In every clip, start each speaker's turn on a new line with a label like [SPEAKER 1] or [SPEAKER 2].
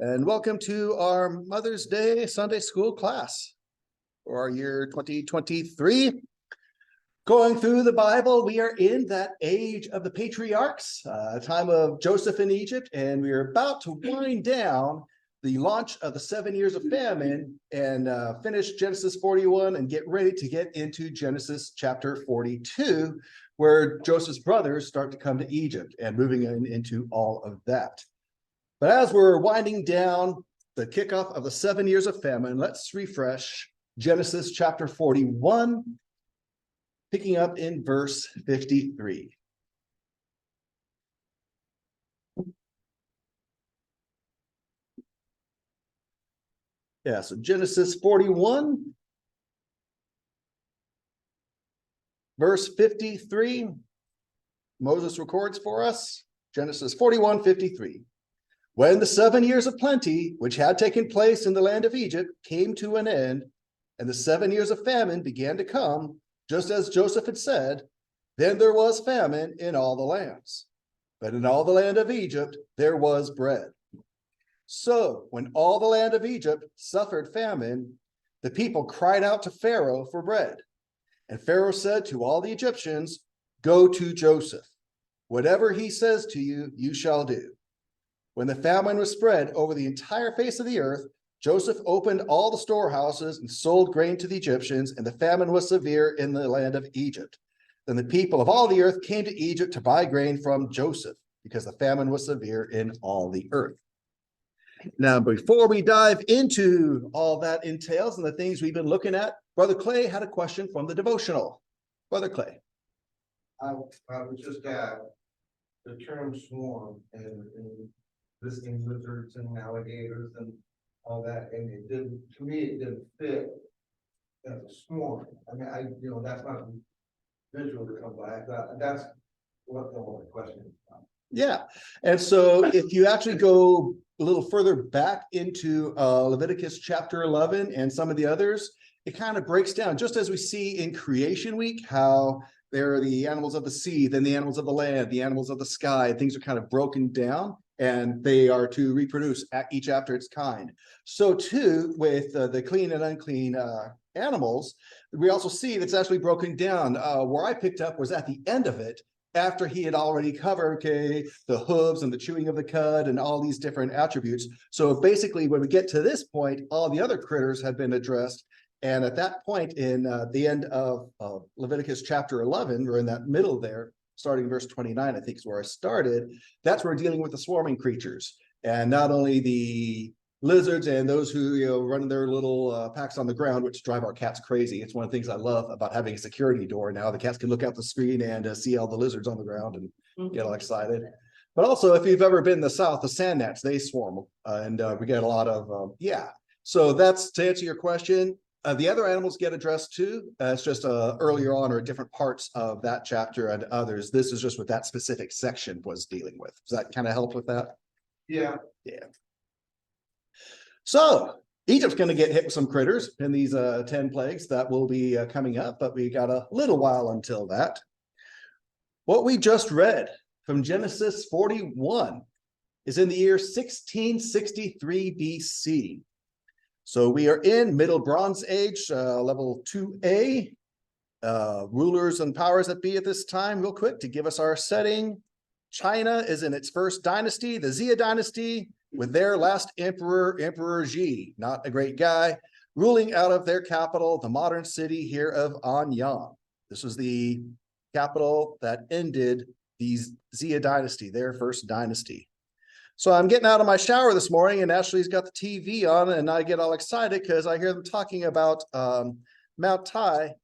[SPEAKER 1] And welcome to our Mother's Day Sunday school class for our year 2023. Going through the Bible, we are in that age of the patriarchs, time of Joseph in Egypt, and we are about to wind down the launch of the 7 years of famine and finish Genesis 41 and get ready to get into Genesis chapter 42, where Joseph's brothers start to come to Egypt and moving into all of that. But as we're winding down the kickoff of the 7 years of famine, let's refresh Genesis chapter 41, picking up in verse 53. Yeah, so Genesis 41, verse 53, Moses records for us, Genesis 41:53. When the 7 years of plenty, which had taken place in the land of Egypt, came to an end, and the 7 years of famine began to come, just as Joseph had said, then there was famine in all the lands. But in all the land of Egypt, there was bread. So when all the land of Egypt suffered famine, the people cried out to Pharaoh for bread. And Pharaoh said to all the Egyptians, go to Joseph. Whatever he says to you, you shall do. When the famine was spread over the entire face of the earth, Joseph opened all the storehouses and sold grain to the Egyptians, and the famine was severe in the land of Egypt. Then the people of all the earth came to Egypt to buy grain from Joseph, because the famine was severe in all the earth. Now, before we dive into all that entails and the things we've been looking at, Brother Clay had a question from the devotional. Brother Clay.
[SPEAKER 2] I was just at the term swarm and listing lizards and alligators and all that, and it didn't, to me, it didn't fit as a swarm. I mean, that's not visual to come by. That's what the whole question is about.
[SPEAKER 1] Yeah, and so if you actually go a little further back into Leviticus chapter 11 and some of the others, it kind of breaks down, just as we see in Creation Week, how there are the animals of the sea, then the animals of the land, the animals of the sky. Things are kind of broken down, and they are to reproduce each after its kind. So too, with the clean and unclean animals, we also see that's actually broken down. Where I picked up was at the end of it, after he had already covered, the hooves and the chewing of the cud and all these different attributes. So basically, when we get to this point, all the other critters had been addressed. And at that point in the end of Leviticus chapter 11, or in that middle there, starting verse 29, I think is where I started, that's where we're dealing with the swarming creatures. And not only the lizards and those who run their little packs on the ground, which drive our cats crazy. It's one of the things I love about having a security door now. The cats can look out the screen and see all the lizards on the ground and get all excited. But also, if you've ever been in the South, the sand gnats, they swarm, and we get a lot of, So that's to answer your question. The other animals get addressed too. It's just earlier on or different parts of that chapter and others. This is just what that specific section was dealing with. Does that kind of help with that?
[SPEAKER 2] Yeah.
[SPEAKER 1] Yeah. So Egypt's going to get hit with some critters in these 10 plagues that will be coming up, but we got a little while until that. What we just read from Genesis 41 is in the year 1663 BC. So we are in Middle Bronze Age, level 2A, rulers and powers that be at this time. Real quick to give us our setting. China is in its first dynasty, the Xia dynasty, with their last emperor, Emperor Xi, not a great guy, ruling out of their capital, the modern city here of Anyang. This was the capital that ended the Xia dynasty, their first dynasty. So I'm getting out of my shower this morning, and Ashley's got the TV on, and I get all excited because I hear them talking about Mount Tai,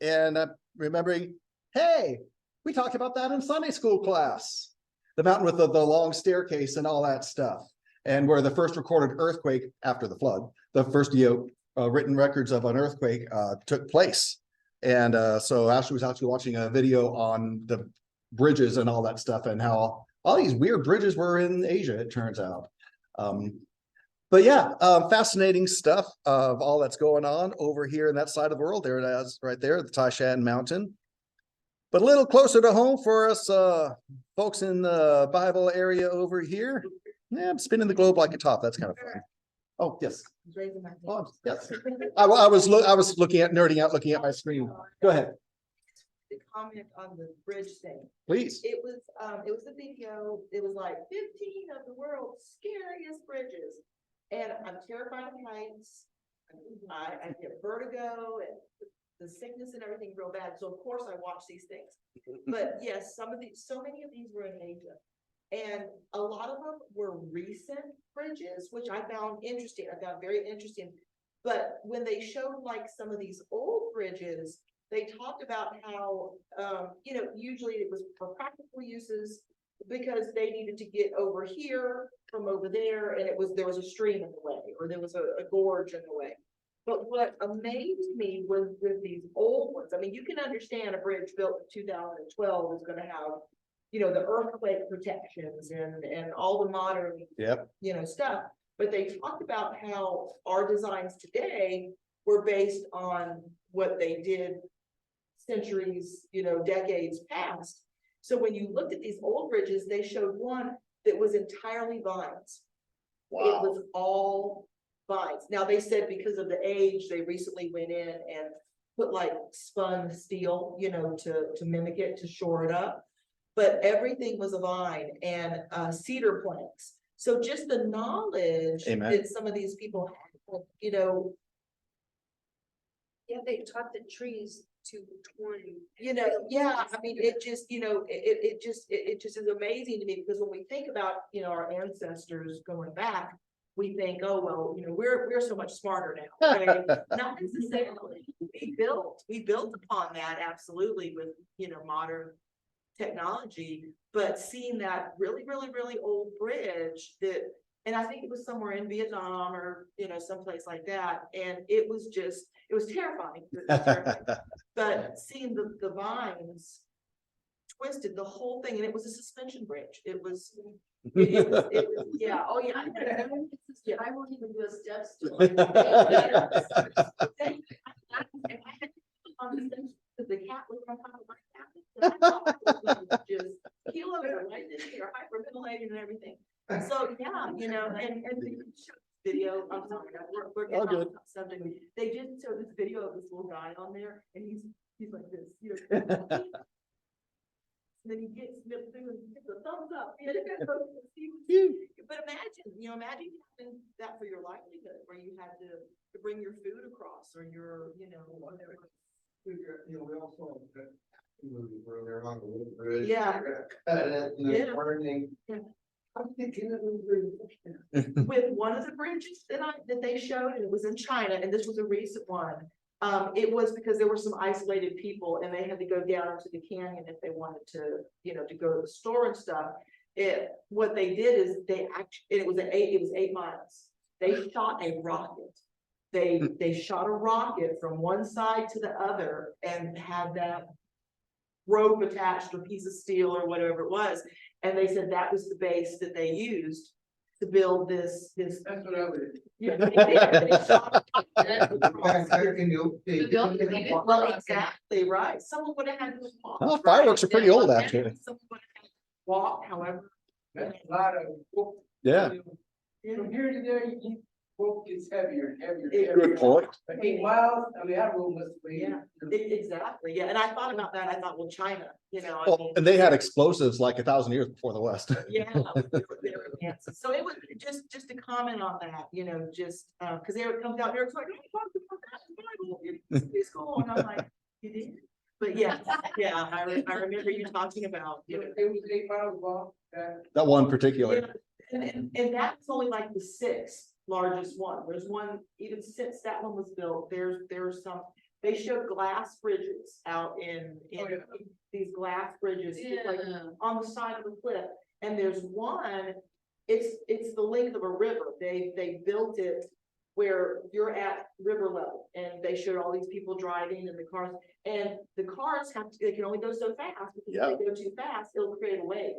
[SPEAKER 1] and I'm remembering, hey, we talked about that in Sunday school class. The mountain with the long staircase and all that stuff, and where the first recorded earthquake after the flood, the first written records of an earthquake took place. And so Ashley was actually watching a video on the bridges and all that stuff, and how all these weird bridges were in Asia, it turns out. But yeah, fascinating stuff of all that's going on over here in that side of the world. There it is right there, the Taishan Mountain. But a little closer to home for us folks in the Bible area over here. Yeah, I'm spinning the globe like a top. That's kind of fun. Oh, yes.
[SPEAKER 3] Raising my hand.
[SPEAKER 1] Oh, yes. I was looking at nerding out, looking at my screen. Go ahead,
[SPEAKER 3] The comment on the bridge thing.
[SPEAKER 1] please.
[SPEAKER 3] It was a video. It was like 15 of the world's scariest bridges. And I'm terrified of heights. I get vertigo and the sickness and everything real bad. So of course I watch these things. But yes, so many of these were in Asia. And a lot of them were recent bridges, which I found interesting. I found very interesting. But when they showed like some of these old bridges, they talked about how, usually it was for practical uses because they needed to get over here from over there, and there was a stream in the way, or there was a gorge in the way. But what amazed me was with these old ones. I mean, you can understand a bridge built in 2012 is going to have, the earthquake protections and all the modern,
[SPEAKER 1] Yep.
[SPEAKER 3] stuff. But they talked about how our designs today were based on what they did centuries, decades past. So when you looked at these old bridges, they showed one that was entirely vines. It was all vines. Now they said because of the age, they recently went in and put like spun steel, to mimic it, to shore it up. But everything was a vine and cedar planks. So just the knowledge
[SPEAKER 1] Amen.
[SPEAKER 3] that some of these people had,
[SPEAKER 4] Yeah, they taught the trees to twine.
[SPEAKER 3] yeah, I mean, it just, it just is amazing to me because when we think about, our ancestors going back, we think, oh, well, we're so much smarter now. Okay? Not necessarily. We built upon that absolutely with, modern technology, but seeing that really, really, really old bridge and I think it was somewhere in Vietnam or, someplace like that. And it was terrifying. It was terrifying. But seeing the vines twisted the whole thing, and it was a suspension bridge. It was, yeah. Oh yeah.
[SPEAKER 4] Yeah, I won't even do a step stool.
[SPEAKER 3] The cat was on top of my cat. Just keel over right this here, hyperventilating and everything. So yeah, and they showed this video. I'm sorry, we're getting off the subject. They did show this video of this little guy on there, and he's like this, and then he gets snipped through and gives a thumbs up. But imagine having that for your livelihood, where you had to bring your food across or your, whatever.
[SPEAKER 2] We also had movie where they're on the little bridge.
[SPEAKER 3] Yeah.
[SPEAKER 2] Cut it, and
[SPEAKER 3] Yeah.
[SPEAKER 2] it's burning.
[SPEAKER 3] Yeah.
[SPEAKER 2] I'm thinking of the
[SPEAKER 3] With one of the bridges that they showed, and it was in China, and this was a recent one. It was because there were some isolated people and they had to go down into the canyon if they wanted to, to go to the store and stuff. What they did is it was 8 miles. They shot a rocket. They shot a rocket from one side to the other and had that rope attached or piece of steel or whatever it was. And they said that was the base that they used to build this.
[SPEAKER 2] That's what I would.
[SPEAKER 3] Yeah, they did. They shot a rocket. Well, exactly right. Someone would have had to walk.
[SPEAKER 1] Well, fireworks are pretty old, actually.
[SPEAKER 3] Someone would have had to walk, however.
[SPEAKER 2] That's a lot of.
[SPEAKER 1] Yeah.
[SPEAKER 2] From here to there, boat gets heavier and heavier.
[SPEAKER 3] It-
[SPEAKER 2] and heavier.
[SPEAKER 1] Good point.
[SPEAKER 2] I mean, miles, that room must be.
[SPEAKER 3] Yeah, exactly. Yeah, and I thought about that. I thought, well, China, I
[SPEAKER 1] Well,
[SPEAKER 3] mean,
[SPEAKER 1] and they had explosives like 1,000 years before the West.
[SPEAKER 3] yeah. they were advanced. So it was just to comment on that, just because there it comes out there, it's like, oh, I talked about that in the Bible in Sunday school, and I'm like, you did? But yeah, I remember you talking about,
[SPEAKER 2] It was 8 miles long.
[SPEAKER 1] That one particular.
[SPEAKER 3] yeah, and that's only like the sixth largest one. There's one, even since that one was built, there's some, they showed glass bridges out in these glass bridges, like on the side of the cliff. And there's one, it's the length of a river. They built it where you're at river level, and they showed all these people driving in the cars, and the cars they can only go so fast, because if they go too fast, it'll create a wave,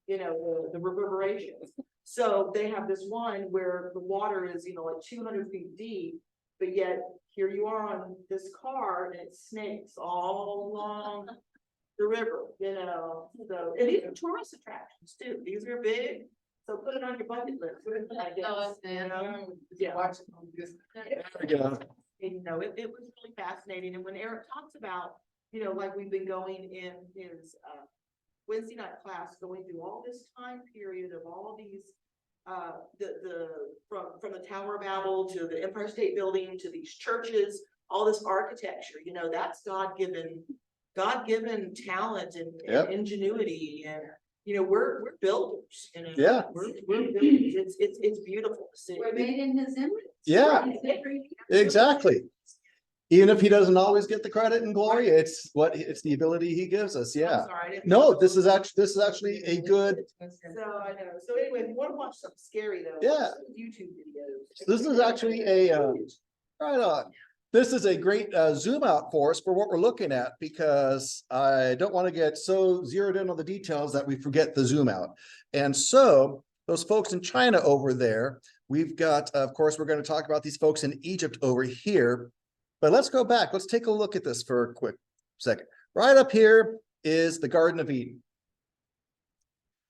[SPEAKER 3] the reverberations. So they have this one where the water is, like 200 feet deep, but yet here you are on this car and it snakes all along the river, so, and these are tourist attractions too. These are big. So put it on your bucket list. I guess, you know? Yeah.
[SPEAKER 1] Yeah.
[SPEAKER 3] And, you know, it was really fascinating. And when Eric talks about, you know, like we've been going in his, Wednesday night class, going through all this time period of all these, from the Tower of Babel to the Empire State Building to these churches, all this architecture, you know, that's God-given talent and
[SPEAKER 1] Yep.
[SPEAKER 3] ingenuity. And, you know, we're builders, you know.
[SPEAKER 1] Yeah.
[SPEAKER 3] We're builders. It's beautiful to see.
[SPEAKER 4] We're made in his image.
[SPEAKER 1] Yeah, exactly. Even if he doesn't always get the credit and glory, it's the ability he gives us.
[SPEAKER 3] I'm
[SPEAKER 1] Yeah.
[SPEAKER 3] sorry, I didn't-
[SPEAKER 1] No, this is actually a good,
[SPEAKER 3] So I know. So anyway, if you want to watch something scary though.
[SPEAKER 1] Yeah.
[SPEAKER 3] watch some YouTube videos.
[SPEAKER 1] this is actually right on. This is a great zoom out for us for what we're looking at, because I don't want to get so zeroed in on the details that we forget the zoom out. And so those folks in China over there, we've got, of course, we're going to talk about these folks in Egypt over here. But let's go back. Let's take a look at this for a quick second. Right up here is the Garden of Eden.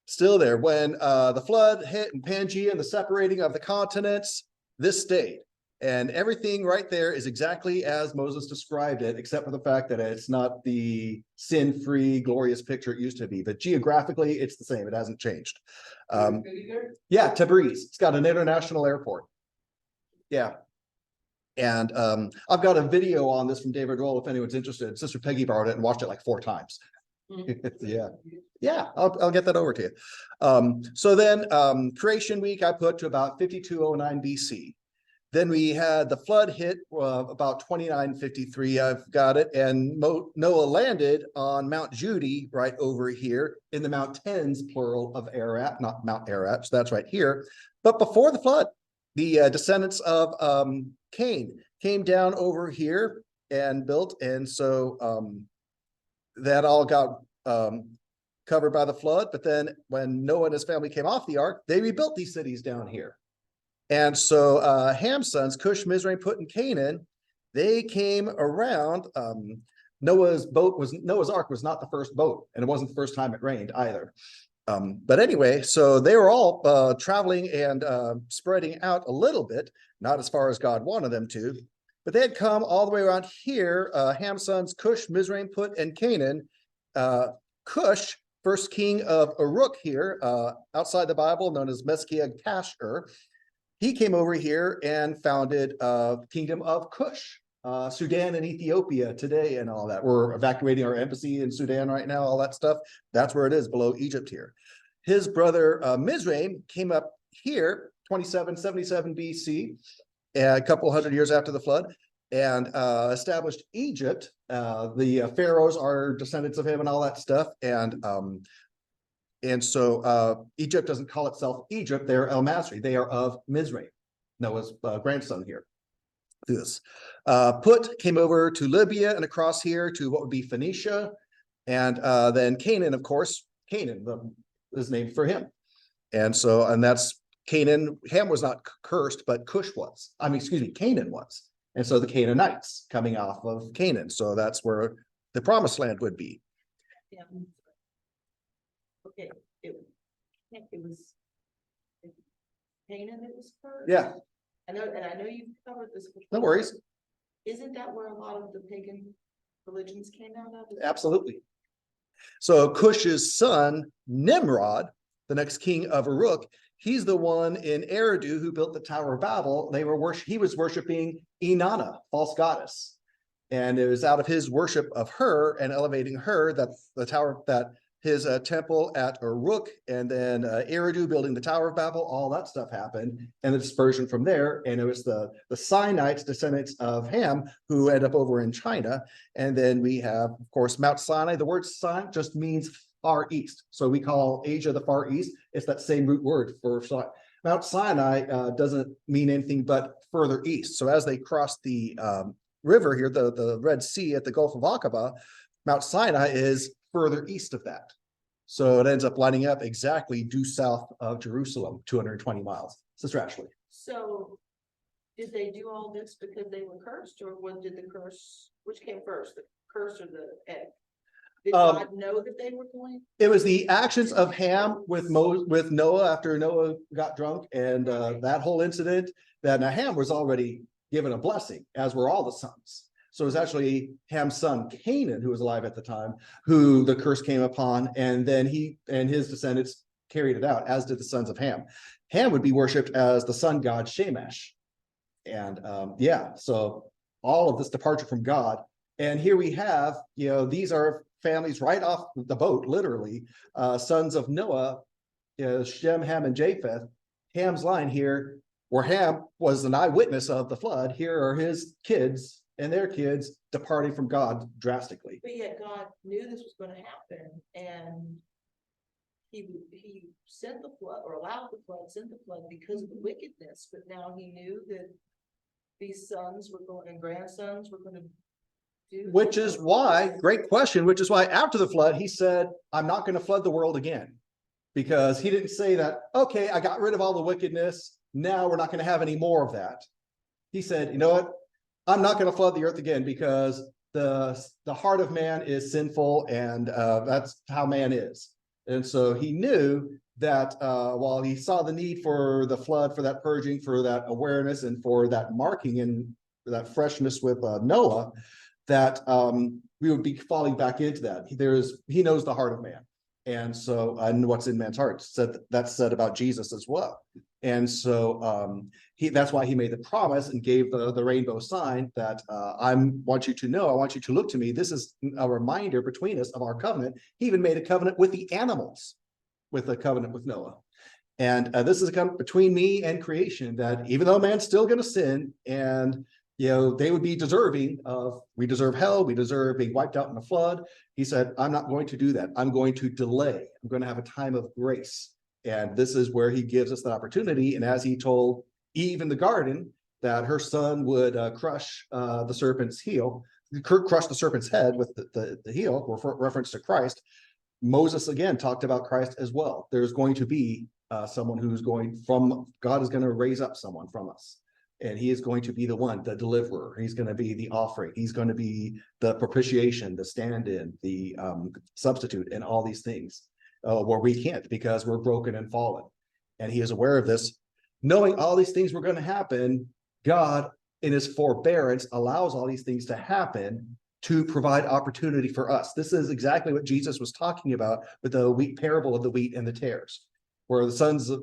[SPEAKER 1] Still there. When the flood hit in Pangea and the separating of the continents, this stayed. And everything right there is exactly as Moses described it, except for the fact that it's not the sin-free, glorious picture it used to be. But geographically, it's the same. It hasn't changed. Yeah, Tabriz. It's got an international airport. Yeah. And I've got a video on this from David Roll if anyone's interested. Sister Peggy borrowed it and watched it like 4 times. Yeah, I'll get that over to you. So then creation week I put to about 5209 BC. Then we had the flood hit about 2953. I've got it. And Noah landed on Mount Judy right over here in the mountains, plural, of Ararat, not Mount Ararat. So that's right here. But before the flood, the descendants of Cain came down over here and built. And so that all got covered by the flood. But then when Noah and his family came off the ark, they rebuilt these cities down here. And so Ham's sons, Cush, Mizraim, Put, and Canaan, they came around. Noah's ark was not the first boat, and it wasn't the first time it rained either. But anyway, so they were all traveling and spreading out a little bit, not as far as God wanted them to, but they had come all the way around here. Ham's sons, Cush, Mizraim, Put, and Canaan. Cush, first king of Uruk here, outside the Bible, known as Meschiag Tashur. He came over here and founded Kingdom of Cush, Sudan and Ethiopia today and all that. We're evacuating our embassy in Sudan right now, all that stuff. That's where it is, below Egypt here. His brother Mizraim came up here, 2777 BC, a couple hundred years after the flood, and established Egypt. The pharaohs are descendants of him and all that stuff. And so Egypt doesn't call itself Egypt. They're El Masri. They are of Mizraim, Noah's grandson here. This Put came over to Libya and across here to what would be Phoenicia. And then Canaan, of course, Canaan is named for him. And so, and that's Canaan. Ham was not cursed, but Cush was. Canaan was. And so the Canaanites coming off of Canaan. So that's where the promised land would be.
[SPEAKER 3] Yeah. Okay, it was Canaan that was first.
[SPEAKER 1] Yeah.
[SPEAKER 3] I know you've covered this before.
[SPEAKER 1] No worries.
[SPEAKER 3] Isn't that where a lot of the pagan religions came out of?
[SPEAKER 1] Absolutely. So Cush's son, Nimrod, the next king of Uruk, he's the one in Eridu who built the Tower of Babel. He was worshiping Inanna, false goddess. And it was out of his worship of her and elevating her that his temple at Uruk and then Eridu building the Tower of Babel, all that stuff happened, and the dispersion from there. And it was the Sinites, descendants of Ham, who end up over in China. And then we have, of course, Mount Sinai. The word Sinai just means Far East. So we call Asia the Far East. It's that same root word for Sinai. Mount Sinai doesn't mean anything but further east. So as they crossed the river here, the Red Sea at the Gulf of Aqaba, Mount Sinai is further east of that. So it ends up lining up exactly due south of Jerusalem, 220 miles. Sister Ashley.
[SPEAKER 3] So did they do all this because they were cursed, or what did the curse, which came first, the curse or the egg? Did God know that they were going?
[SPEAKER 1] It was the actions of Ham with Noah after Noah got drunk and that whole incident that now Ham was already given a blessing, as were all the sons. So it was actually Ham's son Canaan, who was alive at the time, who the curse came upon, and then he and his descendants carried it out, as did the sons of Ham. Ham would be worshipped as the sun god Shamash. And yeah, so all of this departure from God. And here we have, these are families right off the boat, literally, sons of Noah, Shem, Ham, and Japheth. Ham's line here, where Ham was an eyewitness of the flood, here are his kids and their kids departing from God drastically.
[SPEAKER 3] But yet God knew this was going to happen, and he sent the flood, or allowed the flood, sent the flood because of the wickedness. But now he knew that these sons were going and grandsons were going to do.
[SPEAKER 1] Which is why, great question, which is why after the flood, he said, I'm not going to flood the world again. Because he didn't say that, okay, I got rid of all the wickedness. Now we're not going to have any more of that. He said, you know what? I'm not going to flood the earth again because the heart of man is sinful, and that's how man is. And so he knew that while he saw the need for the flood, for that purging, for that awareness, and for that marking and that freshness with Noah, that we would be falling back into that. He knows the heart of man. And so, and what's in man's heart, that's said about Jesus as well. And so that's why he made the promise and gave the rainbow sign that I want you to know, I want you to look to me. This is a reminder between us of our covenant. He even made a covenant with the animals, with a covenant with Noah. And this is a covenant between me and creation, that even though man's still going to sin, and they would be deserving of, we deserve hell, we deserve being wiped out in a flood. He said, I'm not going to do that. I'm going to delay. I'm going to have a time of grace. And this is where he gives us that opportunity. And as he told Eve in the garden that her son would crush the serpent's heel, crush the serpent's head with the heel, reference to Christ. Moses again talked about Christ as well. There's going to be someone who's going from, God is going to raise up someone from us. And he is going to be the one, the deliverer. He's going to be the offering. He's going to be the propitiation, the stand-in, the substitute, and all these things where we can't, because we're broken and fallen. And he is aware of this. Knowing all these things were going to happen, God, in his forbearance, allows all these things to happen to provide opportunity for us. This is exactly what Jesus was talking about with the wheat parable of the wheat and the tares, where the sons of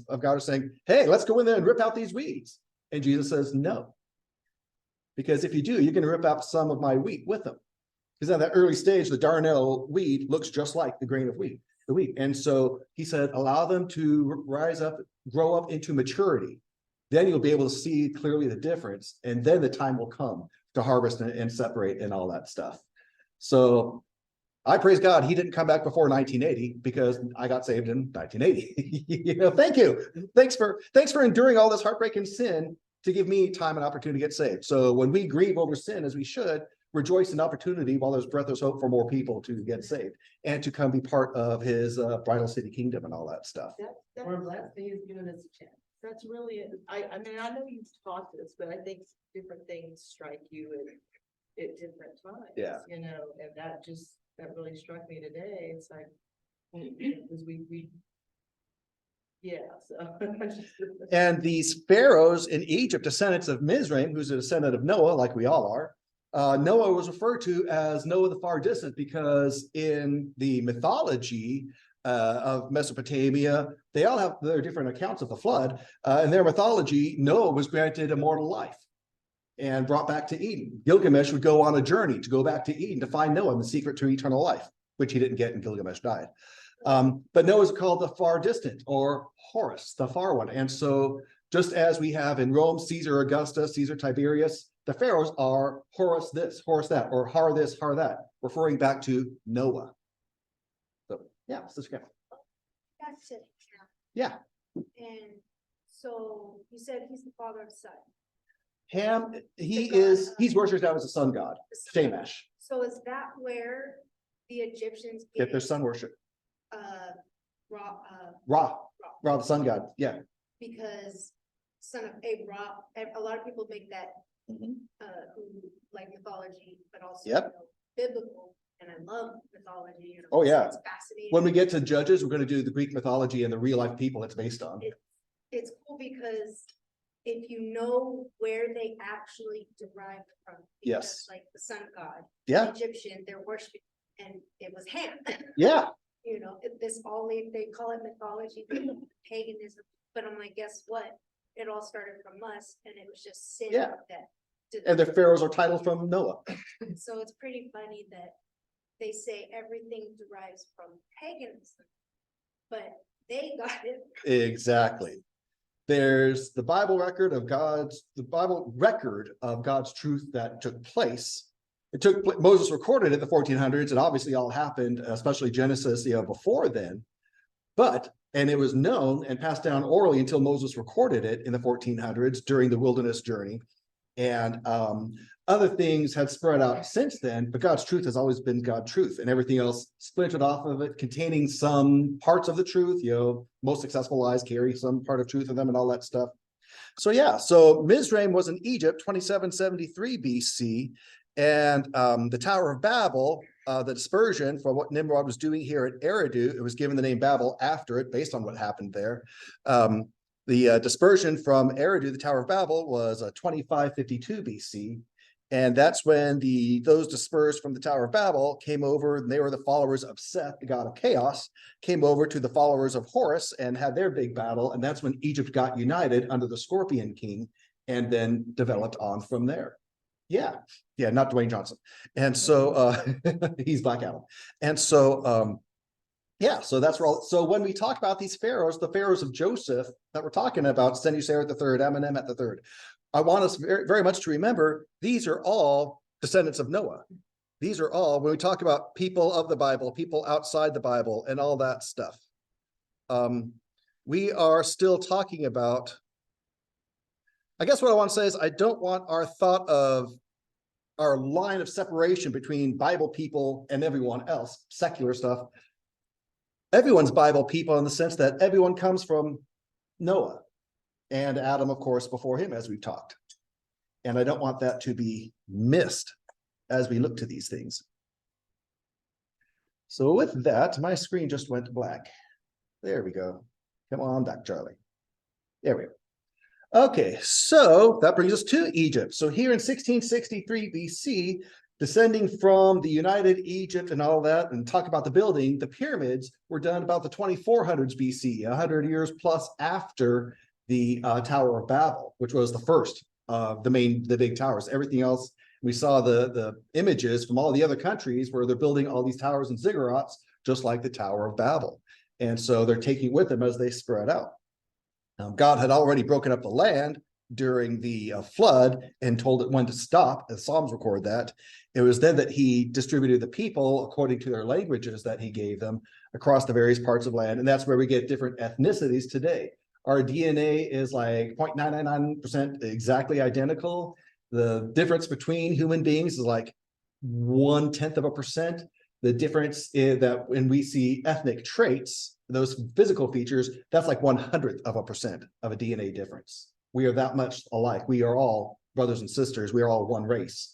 [SPEAKER 1] God are saying, hey, let's go in there and rip out these weeds. And Jesus says, no, because if you do, you're going to rip out some of my wheat with them. Because at that early stage, the darnel weed looks just like the grain of wheat, the wheat. And so he said, allow them to rise up, grow up into maturity. Then you'll be able to see clearly the difference. And then the time will come to harvest and separate and all that stuff. So I praise God he didn't come back before 1980, because I got saved in 1980. Thank you. Thanks for enduring all this heartbreak and sin to give me time and opportunity to get saved. So when we grieve over sin, as we should, rejoice in opportunity while there's breath of hope for more people to get saved and to come be part of his bridal city kingdom and all that stuff.
[SPEAKER 3] We're blessed that he's given us a chance. That's really it. I mean, I know you've taught this, but I think different things strike you at different times.
[SPEAKER 1] Yeah.
[SPEAKER 3] And that really struck me today. It's like, because so.
[SPEAKER 1] And these pharaohs in Egypt, descendants of Mizraim, who's a descendant of Noah, like we all are, Noah was referred to as Noah the far distant, because in the mythology of Mesopotamia, they all have their different accounts of the flood. In their mythology, Noah was granted immortal life and brought back to Eden. Gilgamesh would go on a journey to go back to Eden to find Noah, the secret to eternal life, which he didn't get and Gilgamesh died. But Noah's called the far distant, or Horus, the far one. And so just as we have in Rome, Caesar Augustus, Caesar Tiberius, the pharaohs are Horus this, Horus that, or Har this, Har that, referring back to Noah. So yeah, Sister Catherine.
[SPEAKER 4] That's it.
[SPEAKER 1] Yeah.
[SPEAKER 4] And so you said he's the father of Sun.
[SPEAKER 1] Ham, he's worshipped out as a sun god, Shamash.
[SPEAKER 4] So is that where the Egyptians
[SPEAKER 1] Get their sun worship.
[SPEAKER 4] Ra,
[SPEAKER 1] Ra, the sun god. Yeah.
[SPEAKER 4] because son of Ra, a lot of people make that who like mythology, but also
[SPEAKER 1] Yep.
[SPEAKER 4] biblical. and I love mythology. You know,
[SPEAKER 1] Oh, yeah.
[SPEAKER 4] it's fascinating.
[SPEAKER 1] When we get to Judges, we're going to do the Greek mythology and the real life people it's based on.
[SPEAKER 4] It's cool because if you know where they actually derived from. Because,
[SPEAKER 1] Yes.
[SPEAKER 4] like the sun god.
[SPEAKER 1] Yeah.
[SPEAKER 4] Egyptian, they're worshiping, and it was Ham.
[SPEAKER 1] Yeah.
[SPEAKER 4] You know, this all they call it mythology, paganism, but I'm like, guess what? It all started from us, and it was just sin
[SPEAKER 1] Yeah.
[SPEAKER 4] that did
[SPEAKER 1] And the pharaohs are titled from Noah.
[SPEAKER 4] so it's pretty funny that they say everything derives from paganism, but they got it.
[SPEAKER 1] Exactly. There's the Bible record of God's truth that took place. Moses recorded it in the 1400s. It obviously all happened, especially Genesis, before then. And it was known and passed down orally until Moses recorded it in the 1400s during the wilderness journey. And other things have spread out since then, but God's truth has always been God's truth, and everything else splintered off of it, containing some parts of the truth. Most successful lies carry some part of truth in them and all that stuff. So yeah, so Mizraim was in Egypt, 2773 BC, and the Tower of Babel, the dispersion for what Nimrod was doing here at Eridu, it was given the name Babel after it, based on what happened there. The dispersion from Eridu, the Tower of Babel, was 2552 BC. And that's when those dispersed from the Tower of Babel came over, and they were the followers of Seth, the god of chaos, came over to the followers of Horus and had their big battle. And that's when Egypt got united under the Scorpion King and then developed on from there. Yeah, not Dwayne Johnson. And so he's Black Adam. And so so that's where so when we talk about these pharaohs, the pharaohs of Joseph that we're talking about, Senuseret III, Amenemhet III, I want us very, very much to remember these are all descendants of Noah. These are all, when we talk about people of the Bible, people outside the Bible, and all that stuff, we are still talking about, I guess what I want to say is I don't want our thought of our line of separation between Bible people and everyone else, secular stuff. Everyone's Bible people in the sense that everyone comes from Noah and Adam, of course, before him, as we've talked. And I don't want that to be missed as we look to these things. So with that, my screen just went black. There we go. Come on back, Charlie. There we go. Okay, so that brings us to Egypt. So here in 1663 BC, descending from the United Egypt and all that, and talk about the building, the pyramids were done about the 2400s BC, 100 years plus after the Tower of Babel, which was the first of the big towers. Everything else, we saw the images from all the other countries where they're building all these towers and ziggurats, just like the Tower of Babel. And so they're taking with them as they spread out. God had already broken up the land during the flood and told it when to stop. The Psalms record that. It was then that he distributed the people according to their languages that he gave them across the various parts of land. And that's where we get different ethnicities today. Our DNA is like 0.999% exactly identical. The difference between human beings is like 0.1%. The difference is that when we see ethnic traits, those physical features, that's like 0.01% of a DNA difference. We are that much alike. We are all brothers and sisters. We are all one race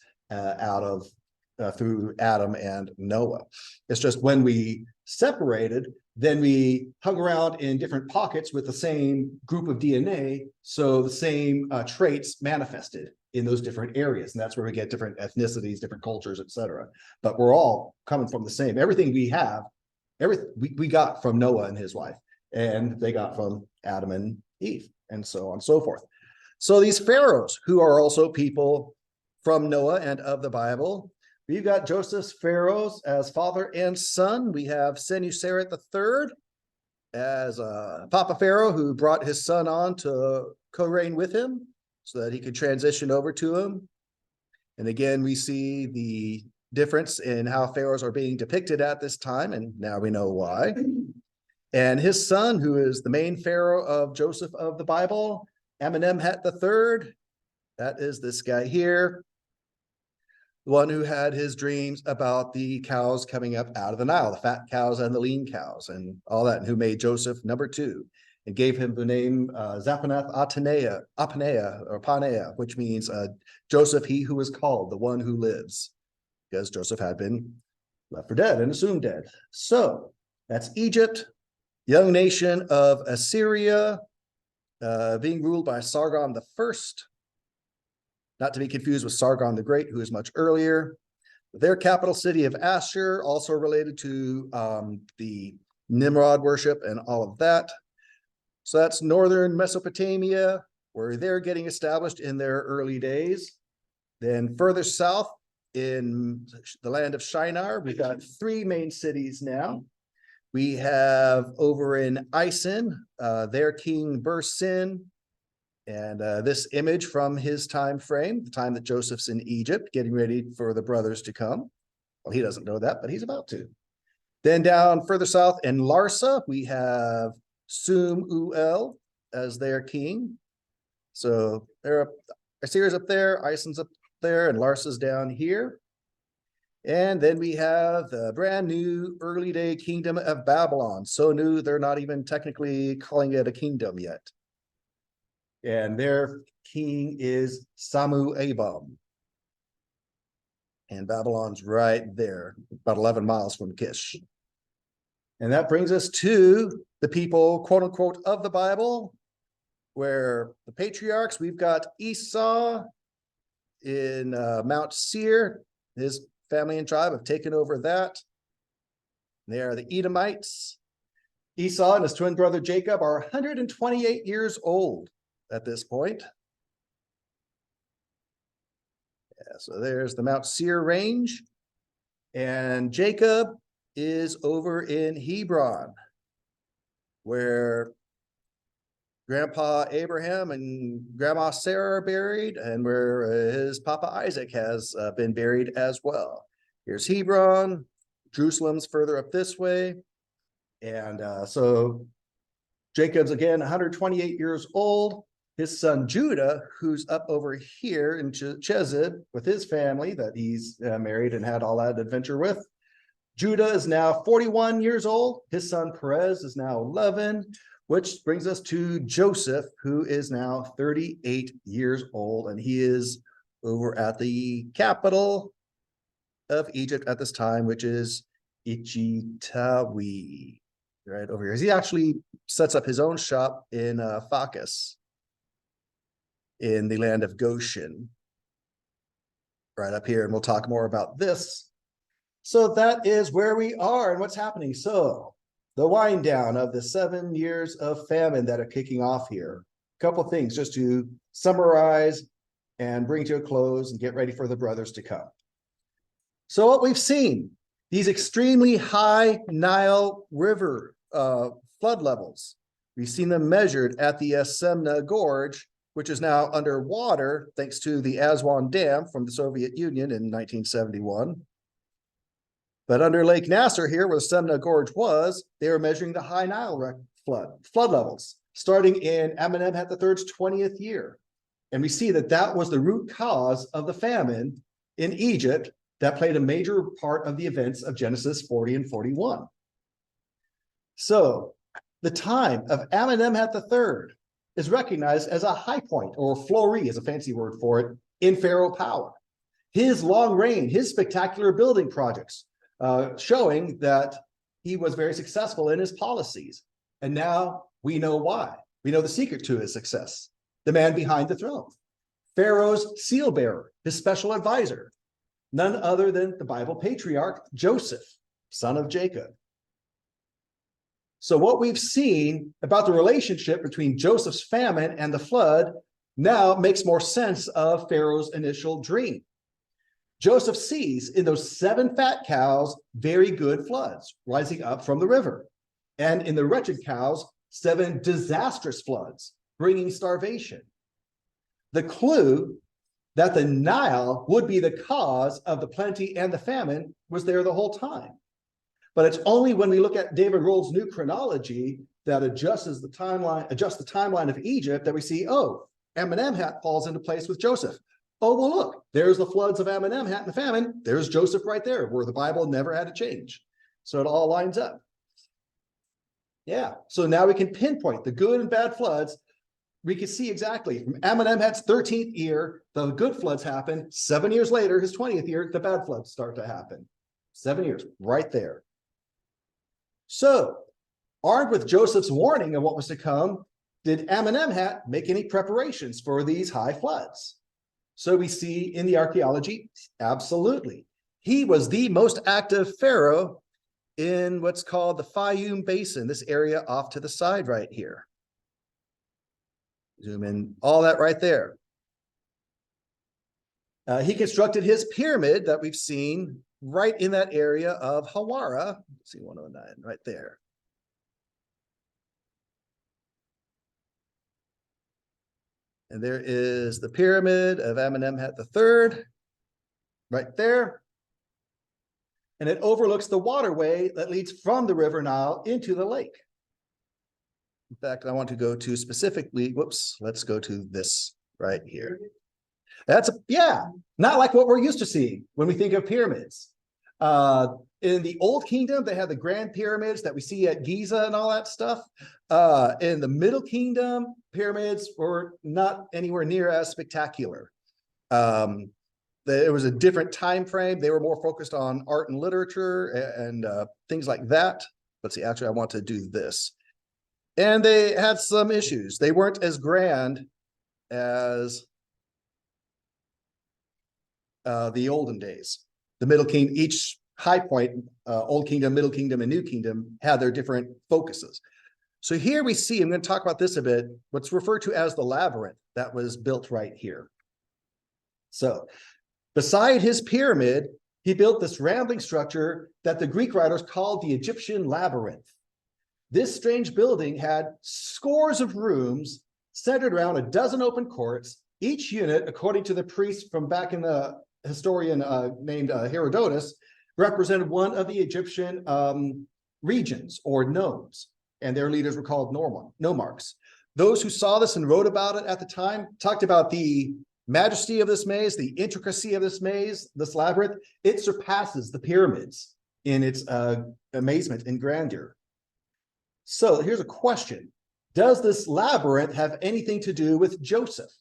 [SPEAKER 1] through Adam and Noah. It's just when we separated, then we hung around in different pockets with the same group of DNA. So the same traits manifested in those different areas. And that's where we get different ethnicities, different cultures, etc. But we're all coming from the same. Everything we have, we got from Noah and his wife, and they got from Adam and Eve, and so on and so forth. So these pharaohs, who are also people from Noah and of the Bible, we've got Joseph's pharaohs as father and son. We have Senuseret III as Papa Pharaoh, who brought his son on to co-reign with him so that he could transition over to him. And again, we see the difference in how pharaohs are being depicted at this time, and now we know why. And his son, who is the main pharaoh of Joseph of the Bible, Amenemhet III, that is this guy here, the one who had his dreams about the cows coming up out of the Nile, the fat cows and the lean cows and all that, and who made Joseph number 2 and gave him the name Zapanath Apanea, which means Joseph, he who is called, the one who lives, because Joseph had been left for dead and assumed dead. So that's Egypt, young nation of Assyria, being ruled by Sargon the First, not to be confused with Sargon the Great, who is much earlier. Their capital city of Ashur, also related to the Nimrod worship and all of that. So that's northern Mesopotamia, where they're getting established in their early days. Then further south in the land of Shinar, we've got three main cities now. We have over in Ison, their king Bursin, and this image from his time frame, the time that Joseph's in Egypt, getting ready for the brothers to come. Well, he doesn't know that, but he's about to. Then down further south in Larsa, we have Sum-Uel as their king. So they're Assyria's up there, Ison's up there, and Larsa's down here. And then we have the brand new early day kingdom of Babylon. So new, they're not even technically calling it a kingdom yet. And their king is Samu-Abum. And Babylon's right there, about 11 miles from Kish. And that brings us to the people, quote unquote, of the Bible, where the patriarchs, we've got Esau in Mount Seir. His family and tribe have taken over that. They are the Edomites. Esau and his twin brother Jacob are 128 years old at this point. Yeah, so there's the Mount Seir range. And Jacob is over in Hebron, where Grandpa Abraham and Grandma Sarah are buried, and where his Papa Isaac has been buried as well. Here's Hebron, Jerusalem's further up this way. And so Jacob's again 128 years old. His son Judah, who's up over here in Chezib with his family that he's married and had all that adventure with. Judah is now 41 years old. His son Perez is now 11, which brings us to Joseph, who is now 38 years old, and he is over at the capital of Egypt at this time, which is Ichitawi, right over here. He actually sets up his own shop in Phacus, in the land of Goshen, right up here, and we'll talk more about this. So that is where we are and what's happening. So the wind down of the 7 years of famine that are kicking off here. A couple things just to summarize and bring to a close and get ready for the brothers to come. So what we've seen, these extremely high Nile River flood levels. We've seen them measured at the Semna Gorge, which is now underwater thanks to the Aswan Dam from the Soviet Union in 1971. But under Lake Nasser here, where the Semna Gorge was, they were measuring the high Nile flood levels, starting in Amenemhat III's 20th year. And we see that that was the root cause of the famine in Egypt that played a major part of the events of Genesis 40 and 41. So the time of Amenemhat III is recognized as a high point, or flori is a fancy word for it, in pharaoh power. His long reign, his spectacular building projects, showing that he was very successful in his policies. And now we know why. We know the secret to his success. The man behind the throne, Pharaoh's seal bearer, his special advisor, none other than the Bible patriarch Joseph, son of Jacob. So what we've seen about the relationship between Joseph's famine and the flood now makes more sense of Pharaoh's initial dream. Joseph sees in those 7 fat cows very good floods rising up from the river, and in the wretched cows 7 disastrous floods bringing starvation. The clue that the Nile would be the cause of the plenty and the famine was there the whole time. But it's only when we look at David Rohl's new chronology that adjusts the timeline of Egypt that we see, oh, Amenemhat falls into place with Joseph. Oh, well, look, there's the floods of Amenemhat and the famine. There's Joseph right there, where the Bible never had to change. So it all lines up. Yeah, so now we can pinpoint the good and bad floods. We can see exactly from Amenemhat's 13th year, the good floods happen. 7 years later, his 20th year, the bad floods start to happen. 7 years, right there. So, armed with Joseph's warning of what was to come, did Amenemhat make any preparations for these high floods? So we see in the archaeology, absolutely. He was the most active pharaoh in what's called the Fayum Basin, this area off to the side right here. Zoom in, all that right there. He constructed his pyramid that we've seen right in that area of Hawara. Let's see 109 right there. And there is the pyramid of Amenemhat III right there. And it overlooks the waterway that leads from the River Nile into the lake. In fact, I want to go to specifically, whoops, let's go to this right here. That's, yeah, not like what we're used to seeing when we think of pyramids. In the Old Kingdom, they had the grand pyramids that we see at Giza and all that stuff. In the Middle Kingdom, pyramids were not anywhere near as spectacular. There was a different time frame. They were more focused on art and literature and things like that. Let's see, actually, I want to do this. And they had some issues. They weren't as grand as the olden days. The Middle Kingdom, each high point, Old Kingdom, Middle Kingdom, and New Kingdom had their different focuses. So here we see, I'm going to talk about this a bit, what's referred to as the labyrinth that was built right here. So beside his pyramid, he built this rambling structure that the Greek writers called the Egyptian labyrinth. This strange building had scores of rooms centered around a dozen open courts, each unit, according to the priest from back in the historian named Herodotus, represented one of the Egyptian regions or nomes, and their leaders were called nomarchs. Those who saw this and wrote about it at the time talked about the majesty of this maze, the intricacy of this maze, this labyrinth. It surpasses the pyramids in its amazement and grandeur. So here's a question. Does this labyrinth have anything to do with Joseph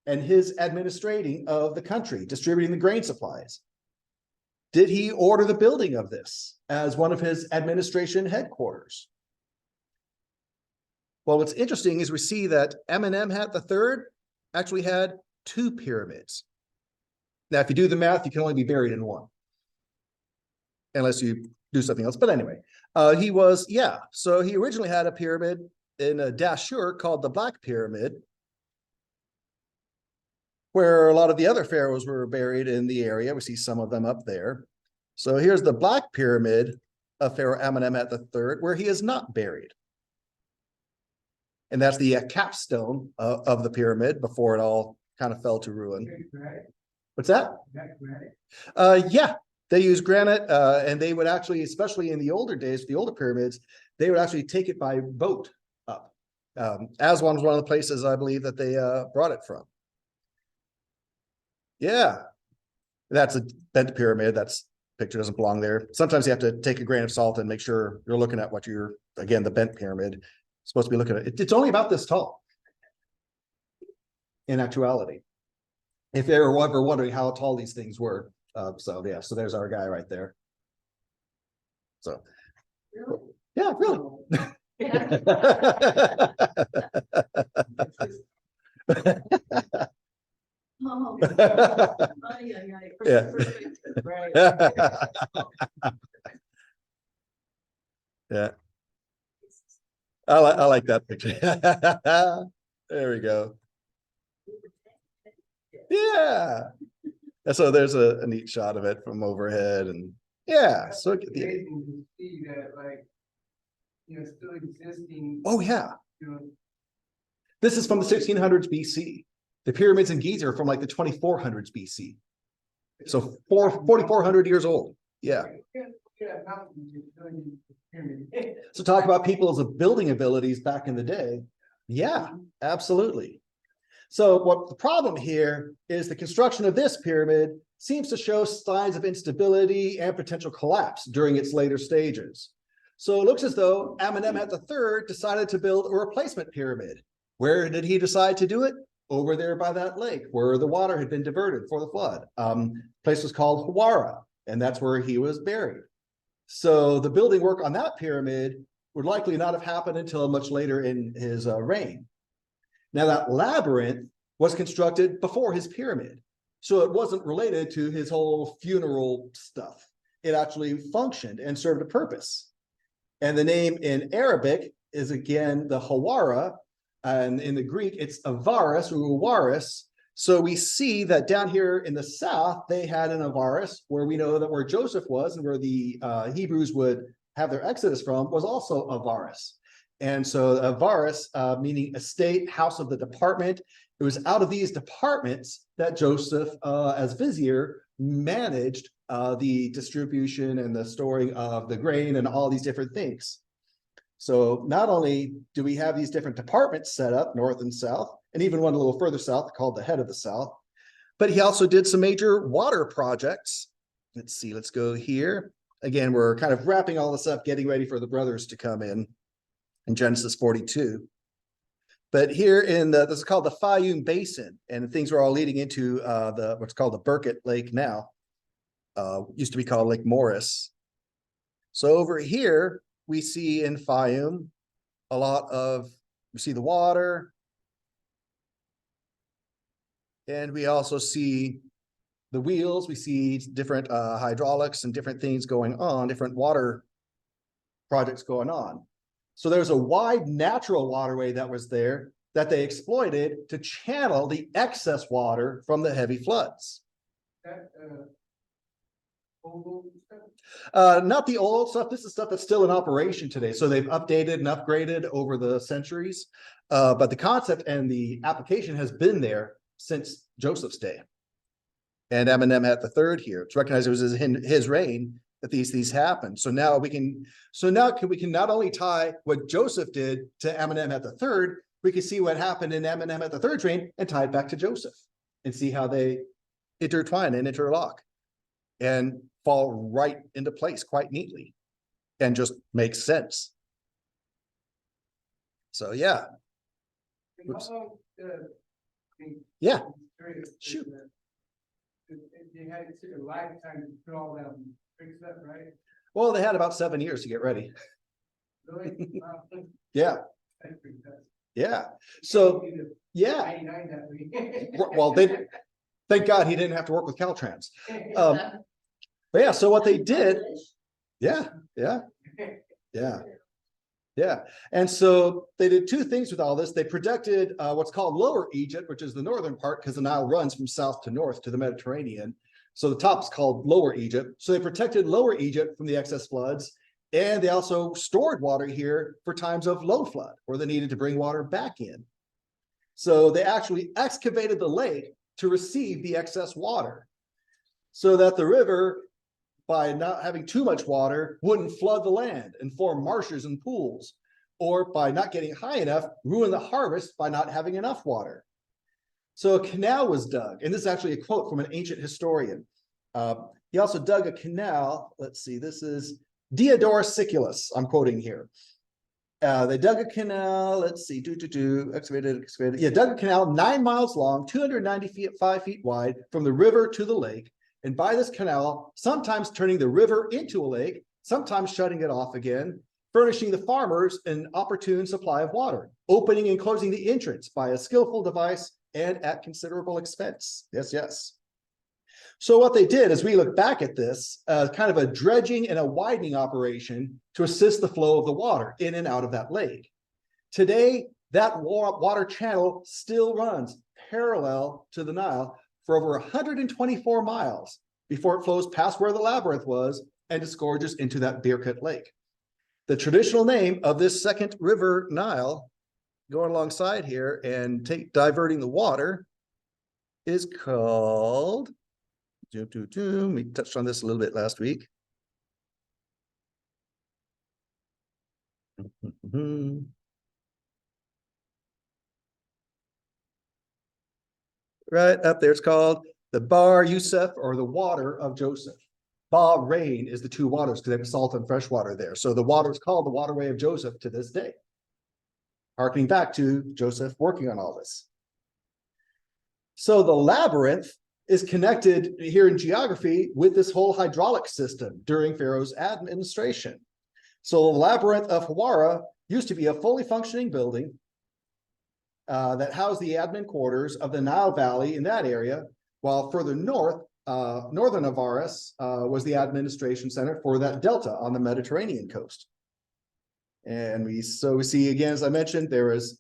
[SPEAKER 1] and his administrating of the country, distributing the grain supplies? Did he order the building of this as one of his administration headquarters? Well, what's interesting is we see that Amenemhat III actually had 2 pyramids. Now, if you do the math, you can only be buried in one, unless you do something else. But anyway, so he originally had a pyramid in Dashur called the Black Pyramid, where a lot of the other pharaohs were buried in the area. We see some of them up there. So here's the Black Pyramid of Pharaoh Amenemhat III, where he is not buried. And that's the capstone of the pyramid before it all kind of fell to ruin. What's that? Yeah, they use granite, and they would actually, especially in the older days, the older pyramids, they would actually take it by boat up. Aswan was one of the places I believe that they brought it from. Yeah, that's a bent pyramid. That's picture doesn't belong there. Sometimes you have to take a grain of salt and make sure you're looking at what you're, again, the bent pyramid, supposed to be looking at. It's only about this tall in actuality, if they were ever wondering how tall these things were. So yeah, so there's our guy right there. So yeah, really.
[SPEAKER 3] Oh.
[SPEAKER 1] Yeah. Yeah. I like that picture. There we go. Yeah. And so there's a neat shot of it from overhead, and yeah. So
[SPEAKER 2] It's amazing to see that, like, still existing.
[SPEAKER 1] oh yeah.
[SPEAKER 2] You know,
[SPEAKER 1] This is from the 1600s BC. The pyramids in Giza are from like the 2400s BC. So 4,400 years old. Yeah. So talk about people's building abilities back in the day. Yeah, absolutely. So what the problem here is the construction of this pyramid seems to show signs of instability and potential collapse during its later stages. So it looks as though Amenemhat III decided to build a replacement pyramid. Where did he decide to do it? Over there by that lake where the water had been diverted for the flood. Place was called Hawara, and that's where he was buried. So the building work on that pyramid would likely not have happened until much later in his reign. Now that labyrinth was constructed before his pyramid, so it wasn't related to his whole funeral stuff. It actually functioned and served a purpose. And the name in Arabic is again the Hawara, and in the Greek it's Avaris or Uwaris. So we see that down here in the south, they had an Avaris, where we know that where Joseph was and where the Hebrews would have their exodus from was also Avaris. And so Avaris, meaning estate, house of the department. It was out of these departments that Joseph, as vizier, managed the distribution and the storing of the grain and all these different things. So not only do we have these different departments set up north and south, and even one a little further south called the Head of the South, but he also did some major water projects. Let's see, let's go here. Again, we're kind of wrapping all this up, getting ready for the brothers to come in Genesis 42. But here in this is called the Fayum Basin, and things are all leading into what's called the Burkett Lake now. Used to be called Lake Morris. So over here, we see in Fayum a lot of, we see the water, and we also see the wheels. We see different hydraulics and different things going on, different water projects going on. So there's a wide natural waterway that was there that they exploited to channel the excess water from the heavy floods. Not the old stuff. This is stuff that's still in operation today. So they've updated and upgraded over the centuries. But the concept and the application has been there since Joseph's day. And Amenemhat III here, it's recognized it was his reign that these happened. So now we can not only tie what Joseph did to Amenemhat III, we can see what happened in Amenemhat III's reign and tie it back to Joseph and see how they intertwine and interlock and fall right into place quite neatly and just makes sense. So yeah. Oops. Yeah. Shoot.
[SPEAKER 5] They had a lifetime to put all that fix that, right?
[SPEAKER 1] Well, they had about 7 years to get ready.
[SPEAKER 5] Really?
[SPEAKER 1] Yeah. Yeah. So yeah. Well, thank God he didn't have to work with Caltrans. But yeah, so what they did, yeah. And so they did two things with all this. They protected what's called Lower Egypt, which is the northern part, because the Nile runs from south to north to the Mediterranean. So the top's called Lower Egypt. So they protected Lower Egypt from the excess floods. And they also stored water here for times of low flood, where they needed to bring water back in. So they actually excavated the lake to receive the excess water, so that the river, by not having too much water, wouldn't flood the land and form marshes and pools, or by not getting high enough, ruin the harvest by not having enough water. So a canal was dug, and this is actually a quote from an ancient historian. He also dug a canal. Let's see, this is Diodorus Siculus, I'm quoting here. They dug a canal, let's see, excavated. Yeah, dug a canal 9 miles long, 295 feet wide from the river to the lake. And by this canal, sometimes turning the river into a lake, sometimes shutting it off again, furnishing the farmers an opportune supply of water, opening and closing the entrance by a skillful device and at considerable expense. Yes. So what they did, as we look back at this, kind of a dredging and a widening operation to assist the flow of the water in and out of that lake. Today, that water channel still runs parallel to the Nile for over 124 miles before it flows past where the labyrinth was and disgorges into that Birkat Lake. The traditional name of this second river Nile, going alongside here and diverting the water, is called, we touched on this a little bit last week. Right up there, it's called the Bar Yusuf, or the water of Joseph. Bahrain is the two waters, because they have salt and fresh water there. So the water is called the waterway of Joseph to this day, harkening back to Joseph working on all this. So the labyrinth is connected here in geography with this whole hydraulic system during Pharaoh's administration. So the labyrinth of Hawara used to be a fully functioning building that housed the admin quarters of the Nile Valley in that area, while further north, northern Avaris was the administration center for that delta on the Mediterranean coast. And we see again, as I mentioned, there's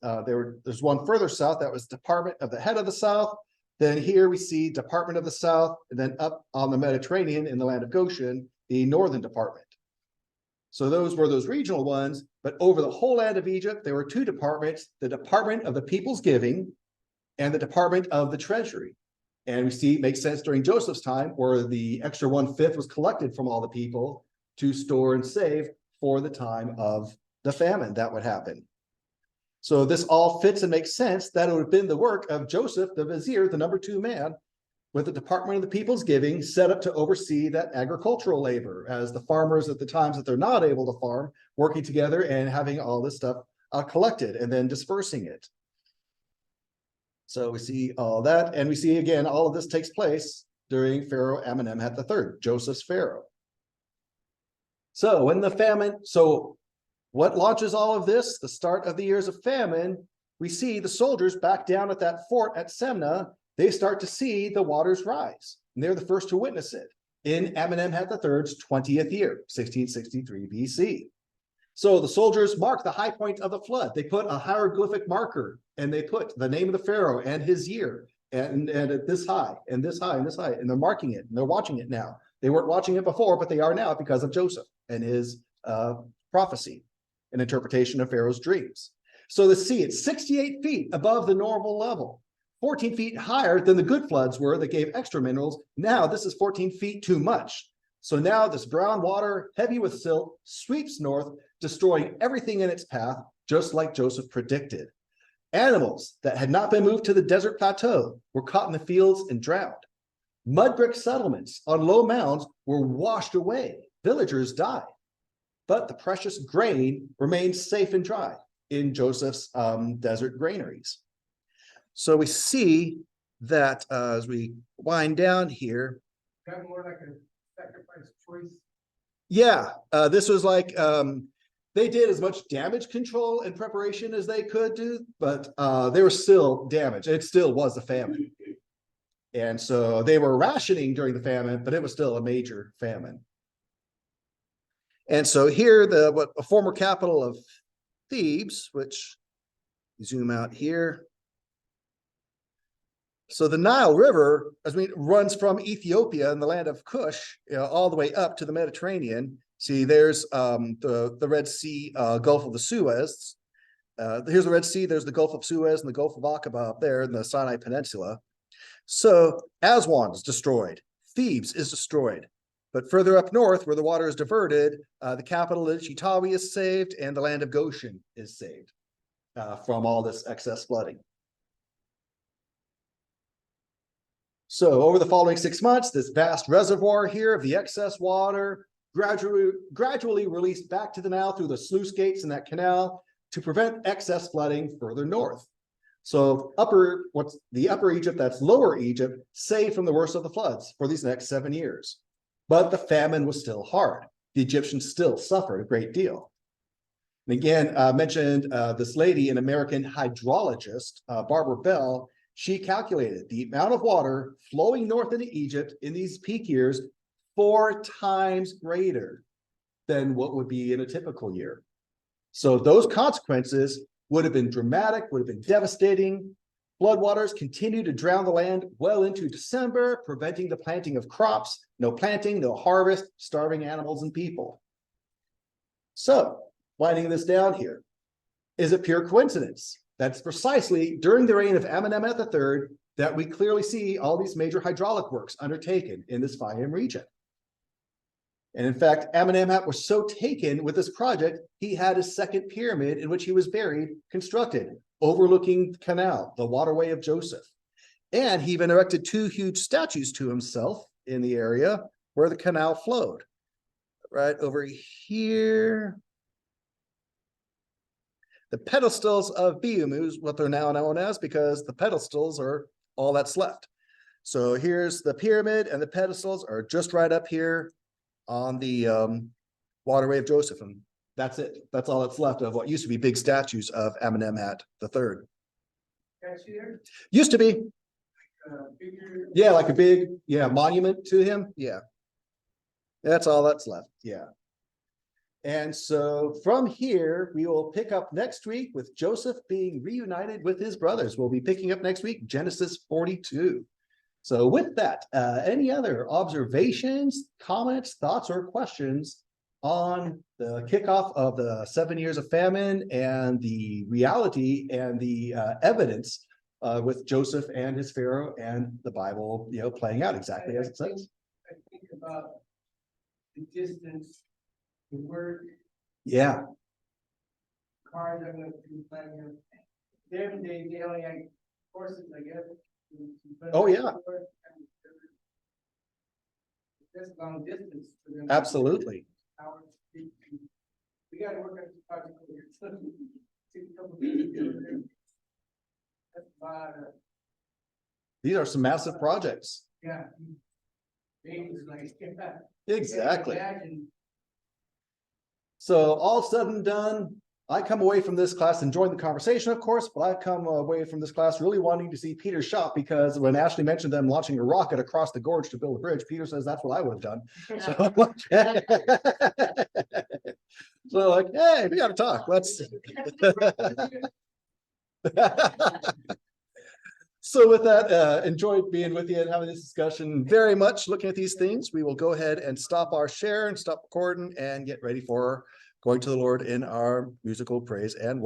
[SPEAKER 1] one further south that was Department of the Head of the South. Then here we see Department of the South, and then up on the Mediterranean in the land of Goshen, the Northern Department. So those were those regional ones, but over the whole land of Egypt, there were two departments, the Department of the People's Giving and the Department of the Treasury. And we see it makes sense during Joseph's time, where the extra 1/5 was collected from all the people to store and save for the time of the famine that would happen. So this all fits and makes sense that it would have been the work of Joseph, the vizier, the number 2 man, with the Department of the People's Giving set up to oversee that agricultural labor, as the farmers at the times that they're not able to farm, working together and having all this stuff collected and then dispersing it. So we see all that, and we see again, all of this takes place during Pharaoh Amenemhat III, Joseph's Pharaoh. So when the famine, what launches all of this? The start of the years of famine. We see the soldiers back down at that fort at Semna. They start to see the waters rise, and they're the first to witness it in Amenemhat III's 20th year, 1663 BC. So the soldiers mark the high point of the flood. They put a hieroglyphic marker, and they put the name of the pharaoh and his year, and at this high, and this high, and this high, and they're marking it, and they're watching it now. They weren't watching it before, but they are now because of Joseph and his prophecy and interpretation of Pharaoh's dreams. So the sea, it's 68 feet above the normal level, 14 feet higher than the good floods were that gave extra minerals. Now this is 14 feet too much. So now this brown water, heavy with silt, sweeps north, destroying everything in its path, just like Joseph predicted. Animals that had not been moved to the desert plateau were caught in the fields and drowned. Mud brick settlements on low mounds were washed away. Villagers died. But the precious grain remained safe and dry in Joseph's desert granaries. So we see that as we wind down here.
[SPEAKER 5] Kind of more like a sacrifice choice.
[SPEAKER 1] Yeah, this was like they did as much damage control and preparation as they could do, but they were still damaged. It still was a famine. And so they were rationing during the famine, but it was still a major famine. And so here, a former capital of Thebes, which zoom out here. So the Nile River, runs from Ethiopia and the land of Cush, all the way up to the Mediterranean. See, there's the Red Sea, Gulf of the Suez. Here's the Red Sea. There's the Gulf of Suez and the Gulf of Aqaba up there in the Sinai Peninsula. So Aswan is destroyed. Thebes is destroyed. But further up north, where the water is diverted, the capital of Chitawi is saved, and the land of Goshen is saved from all this excess flooding. So over the following 6 months, this vast reservoir here of the excess water gradually released back to the Nile through the sluice gates in that canal to prevent excess flooding further north. So the upper Egypt, that's lower Egypt, saved from the worst of the floods for these next 7 years. But the famine was still hard. The Egyptians still suffered a great deal. And again, mentioned this lady, an American hydrologist, Barbara Bell. She calculated the amount of water flowing north into Egypt in these peak years 4 times greater than what would be in a typical year. So those consequences would have been dramatic, would have been devastating. Floodwaters continued to drown the land well into December, preventing the planting of crops, no planting, no harvest, starving animals and people. So, winding this down here, is it pure coincidence? That's precisely during the reign of Amenemhat III that we clearly see all these major hydraulic works undertaken in this Fayum region. And in fact, Amenemhat was so taken with this project, he had his second pyramid in which he was buried constructed, overlooking the canal, the waterway of Joseph. And he even erected 2 huge statues to himself in the area where the canal flowed. Right over here. The pedestals of Biumu is what they're now known as, because the pedestals are all that's left. So here's the pyramid, and the pedestals are just right up here on the waterway of Joseph, and that's it. That's all that's left of what used to be big statues of Amenemhat III.
[SPEAKER 5] Cashier,
[SPEAKER 1] Used to be,
[SPEAKER 5] figure.
[SPEAKER 1] yeah, like a big, monument to him. Yeah. That's all that's left. Yeah. And so from here, we will pick up next week with Joseph being reunited with his brothers. We'll be picking up next week, Genesis 42. So with that, any other observations, comments, thoughts, or questions on the kickoff of the 7 years of famine and the reality and the evidence with Joseph and his Pharaoh and the Bible, playing out exactly as it says?
[SPEAKER 5] I think about the distance, the work,
[SPEAKER 1] Yeah,
[SPEAKER 5] cars I'm gonna be planning. Them, they only had horses, I guess.
[SPEAKER 1] Oh, yeah.
[SPEAKER 5] That's long distance for them.
[SPEAKER 1] absolutely.
[SPEAKER 5] Hours. We gotta work on this project over here. So, take a couple of days to do it. That's about,
[SPEAKER 1] These are some massive projects.
[SPEAKER 5] yeah. Babies like, yeah.
[SPEAKER 1] Exactly.
[SPEAKER 5] Imagine.
[SPEAKER 1] So all said and done, I come away from this class enjoying the conversation, of course, but I come away from this class really wanting to see Peter's shop, because when Ashley mentioned them launching a rocket across the gorge to build a bridge, Peter says that's what I would have done. So like, hey, we gotta talk. Let's. So with that, enjoyed being with you and having this discussion very much, looking at these things. We will go ahead and stop our share and stop recording and get ready for going to the Lord in our musical praise and